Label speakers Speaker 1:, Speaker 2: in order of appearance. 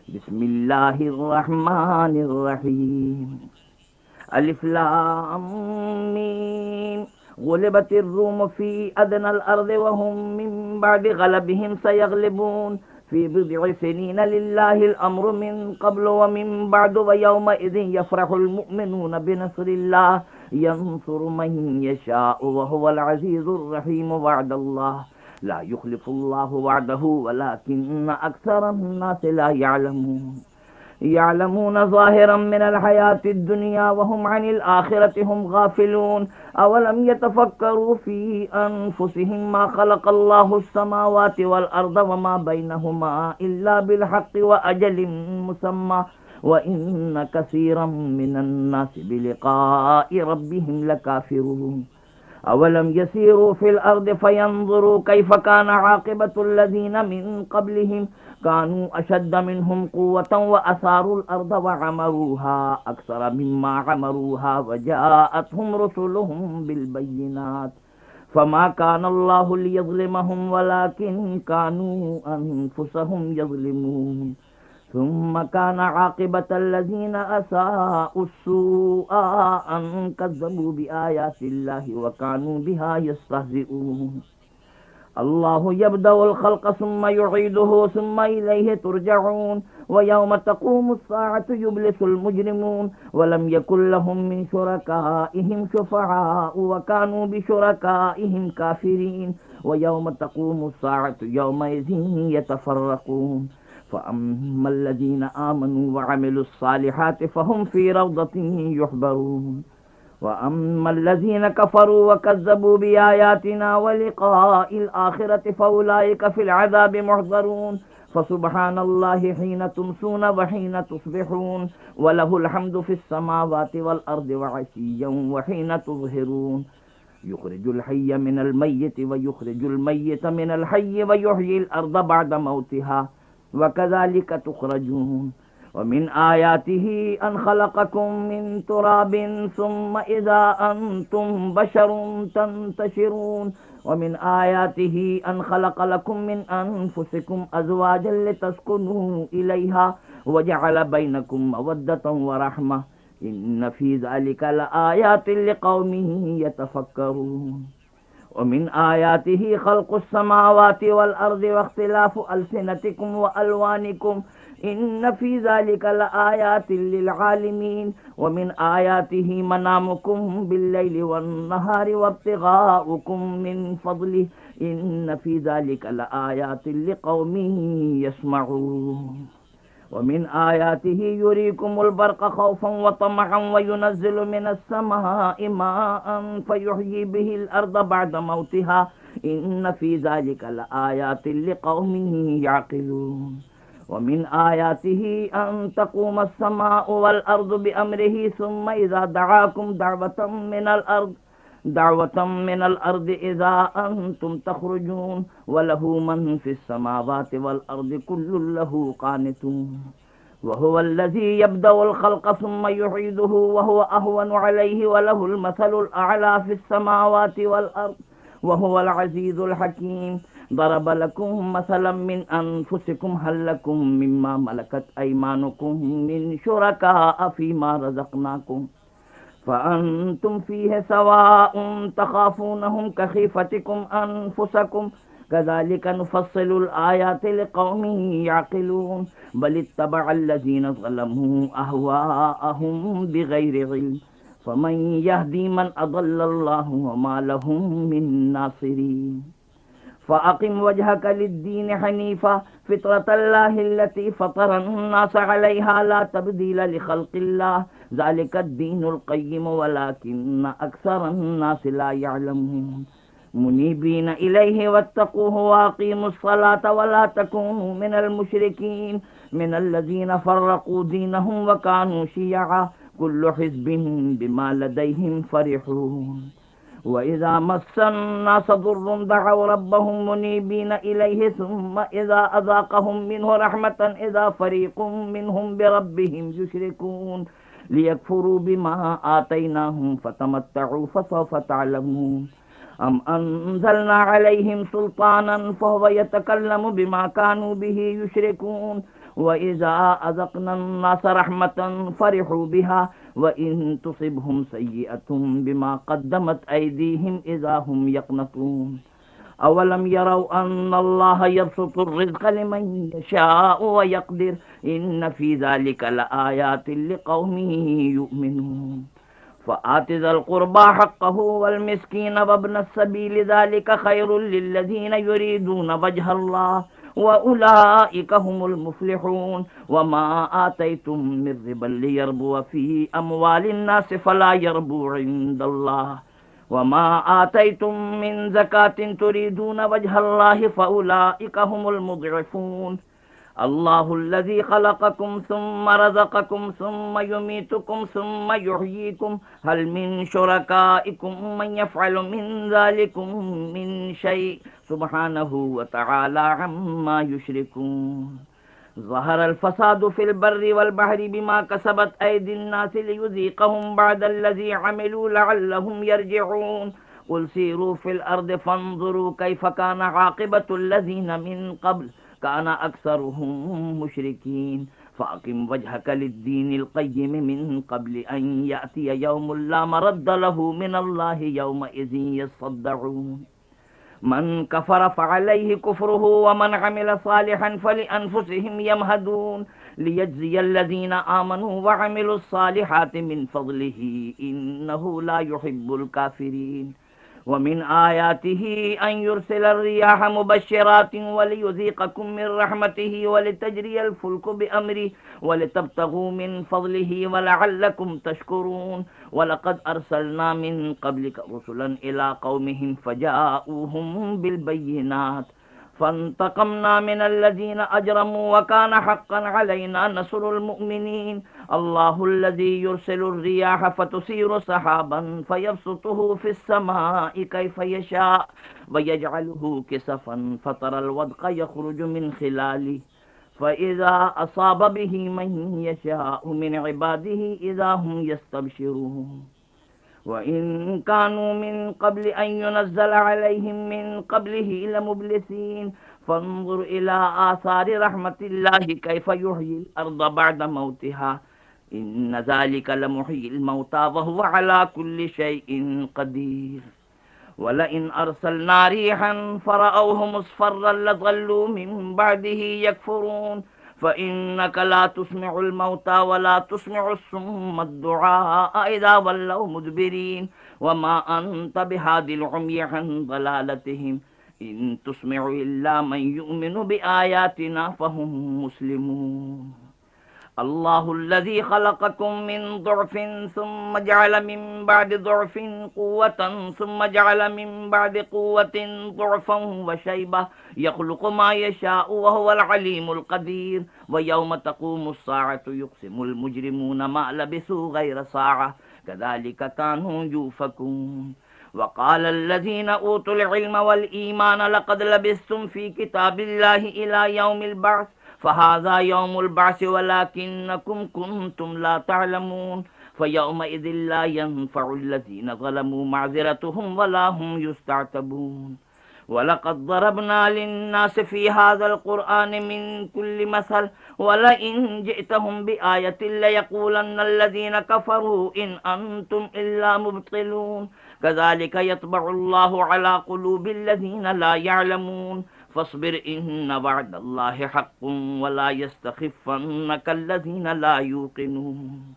Speaker 1: بسم الله الرحمن الرحيم. ألف لام ميم. غلبت الروم في أدنى الأرض وهم من بعد غلبهم سيغلبون في بضع سنين لله الأمر من قبل ومن بعد ويومئذ يفرح المؤمنون بنصر الله ينصر من يشاء وهو العزيز الرحيم. وعد الله لا يخلف الله وعده ولكن أكثر الناس لا يعلمون ظاهرا من الحياة الدنيا وهم عن الآخرة هم غافلون. أولم يتفكروا في أنفسهم ما خلق الله السماوات والأرض وما بينهما إلا بالحق وأجل مسمى وإن كثيرا من الناس بلقاء ربهم لكافرون. أولم يسيروا في الأرض فينظروا كيف كان عاقبة الذين من قبلهم كانوا أشد منهم قوة وأثاروا الأرض وعمروها أكثر مما عمروها وجاءتهم رسلهم بالبينات فما كان الله ليظلمهم ولكن كانوا أنفسهم يظلمون. ثم كان عاقبة الذين أساءوا السوء أن كذبوا بآيات الله وكانوا بها يستهزئون. الله يبدأ الخلق ثم يعيده ثم إليه ترجعون. ويوم تقوم الساعة يبلس المجرمون ولم يكن لهم من شركائهم شفعاء وكانوا بشركائهم كافرين. ويوم تقوم الساعة يومئذ يتفرقون. فأما الذين آمنوا وعملوا الصالحات فهم في روضة يحبرون. وأما الذين كفروا وكذبوا بآياتنا ولقاء الآخرة فأولئك في العذاب محضرون. فسبحان الله حين تمسون وحين تصبحون وله الحمد في السماوات والأرض وعشيا وحين تظهرون. يخرج الحي من الميت ويخرج الميت من الحي ويحيي الأرض بعد موتها وكذلك تخرجون. ومن آياته أن خلقكم من تراب ثم إذا أنتم بشر تنتشرون. ومن آياته أن خلق لكم من أنفسكم أزواجا لتسكنوا إليها وجعل بينكم مودة ورحمة إن في ذلك لآيات لقوم يتفكرون. ومن آياته خلق السماوات والأرض واختلاف ألسنتكم وألوانكم إن في ذلك لآيات للعالمين. ومن آياته منامكم بالليل والنهار وابتغاؤكم من فضله إن في ذلك لآيات لقوم يسمعون. ومن آياته يريكم البرق خوفا وطمعا وينزل من السماء ماء فيحيي به الأرض بعد موتها إن في ذلك لآيات لقوم يعقلون. ومن آياته أن تقوم السماء والأرض بأمره ثم إذا دعاكم دعوة من الأرض إذا أنتم تخرجون. وله من في السماوات والأرض كل له قانتون. وهو الذي يبدأ الخلق ثم يعيده وهو أهون عليه وله المثل الأعلى في السماوات والأرض وهو العزيز الحكيم. ضرب لكم مثلا من أنفسكم هل لكم مما ملكت أيمانكم من شركاء فيما رزقناكم فأنتم فيه سواء تخافونهم كخيفتكم أنفسكم كذلك نفصل الآيات لقوم يعقلون. بل اتبع الذين ظلموا أهواءهم بغير علم فمن يهدي من أضل الله وما لهم من ناصرين. فأقم وجهك للدين حنيفا فطرة الله التي فطر الناس عليها لا تبديل لخلق الله ذلك الدين القيم ولكن أكثر الناس لا يعلمون. منيبين إليه واتقوه وأقيموا الصلاة ولا تكونوا من المشركين من الذين فرقوا دينهم وكانوا شيعا كل حزب بما لديهم فرحون. وإذا مس الناس ضر دعوا ربهم منيبين إليه ثم إذا أذاقهم منه رحمة إذا فريق منهم بربهم يشركون ليكفروا بما آتيناهم فتمتعوا فسوف تعلمون. أم أنزلنا عليهم سلطانا فهو يتكلم بما كانوا به يشركون وإذا أذقنا الناس رحمة فرحوا بها وإن تصبهم سيئة بما قدمت أيديهم إذا هم يقنطون أولم يروا أن الله يبسط الرزق لمن يشاء ويقدر إن في ذلك لآيات لقوم يؤمنون فآت ذا القربى حقه والمسكين وابن السبيل ذلك خير للذين يريدون وجه الله وأولئك هم المفلحون وما آتيتم من ربا ليربو في أموال الناس فلا يربو عند الله وما آتيتم من زكاة تريدون وجه الله فأولئك هم المضعفون الله الذي خلقكم ثم رزقكم ثم يميتكم ثم يحييكم هل من شركائكم من يفعل من ذلكم من شيء سبحانه وتعالى عما يشركون ظهر الفساد في البر والبحر بما كسبت أيدي الناس ليذيقهم بعد الذي عملوا لعلهم يرجعون قل سيروا في الأرض فانظروا كيف كان عاقبة الذين من قبل كان أكثرهم مشركين فأقم وجهك للدين القيم من قبل أن يأتي يوم لا مرد له من الله يومئذ يصدعون من كفر فعليه كفره ومن عمل صالحا فلأنفسهم يمهدون ليجزي الذين آمنوا وعملوا الصالحات من فضله إنه لا يحب الكافرين ومن آياته أن يرسل الرياح مبشرات وليذيقكم من رحمته ولتجري الفلك بأمره ولتبتغوا من فضله ولعلكم تشكرون ولقد أرسلنا من قبلك رسلا إلى قومهم فجاءوهم بالبينات فانتقمنا من الذين أجرموا وكان حقا علينا نصر المؤمنين الله الذي يرسل الرياح فتثير سحابا فيبسطه في السماء كيف يشاء ويجعله كسفا فترى الودق يخرج من خلاله فإذا أصاب به من يشاء من عباده إذا هم يستبشرون وإن كانوا من قبل أن ينزل عليهم من قبله لمبلسين فانظر إلى آثار رحمة الله كيف يحيي الأرض بعد موتها إن ذلك لمحيي الموتى وهو على كل شيء قدير ولئن أرسلنا ريحا فرأوه مصفرا لظلوا من بعده يكفرون فإنك لا تسمع الموتى ولا تسمع الصم الدعاء إذا ولوا مدبرين وما أنت بهادي العمي عن ضلالتهم إن تسمع إلا من يؤمن بآياتنا فهم مسلمون الله الذي خلقكم من ضعف ثم جعل من بعد ضعف قوة ثم جعل من بعد قوة ضعفا وشيبة يخلق ما يشاء وهو العليم القدير ويوم تقوم الساعة يقسم المجرمون ما لبثوا غير ساعة كذلك كانوا يؤفكون وقال الذين أوتوا العلم والإيمان لقد لبثتم في كتاب الله إلى يوم البعث فهذا يوم البعث ولكنكم كنتم لا تعلمون فيومئذ لا ينفع الذين ظلموا معذرتهم ولا هم يستعتبون ولقد ضربنا للناس في هذا القرآن من كل مثل ولئن جئتهم بآية ليقولن الذين كفروا إن أنتم إلا مبطلون كذلك يطبع الله على قلوب الذين لا يعلمون فاصبر إن وعد الله حق ولا يستخفنك الذين لا يوقنون